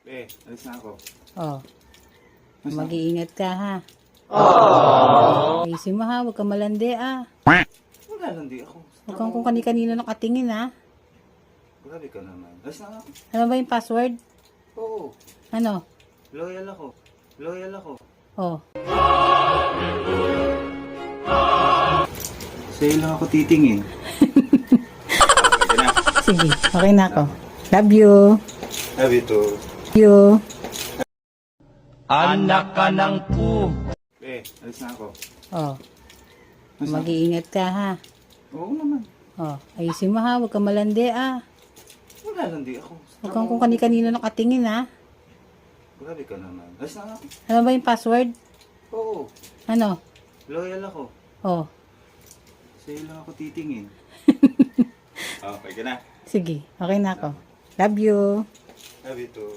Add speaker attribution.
Speaker 1: Alis na ako.
Speaker 2: Oh,
Speaker 1: Alis na ako.
Speaker 2: mag-iingat ka ha. Ayusin mo ha, huwag ka malandi
Speaker 1: Wala lang di ako.
Speaker 2: Huwag kang kung kani-kanino nakatingin ha.
Speaker 1: Grabe ka naman. Alis na ako.
Speaker 2: Ano ba yung password?
Speaker 1: Oo.
Speaker 2: Ano?
Speaker 1: Loyal ako. Loyal ako.
Speaker 2: Oh,
Speaker 1: Sa'yo lang ako titingin. Okay na.
Speaker 2: sige, okay na ako. Love you.
Speaker 1: Love you too.
Speaker 2: Love you.
Speaker 3: Anak ka ng pu.
Speaker 1: Alis na ako.
Speaker 2: Oh,
Speaker 1: Alis na ako.
Speaker 2: mag-iingat ka ha.
Speaker 1: Oo naman.
Speaker 2: Oh, ayusin mo ha, huwag ka malandi
Speaker 1: Wala lang di ako.
Speaker 2: Huwag kang kung kani-kanino nakatingin ha.
Speaker 1: Grabe ka naman. Alis na ako.
Speaker 2: Ano ba yung password?
Speaker 1: Oo.
Speaker 2: Ano?
Speaker 1: Loyal ako.
Speaker 2: Oh,
Speaker 1: Sa'yo lang ako titingin. Okay ka na.
Speaker 2: sige, okay na ako. Love you.
Speaker 1: Love you too.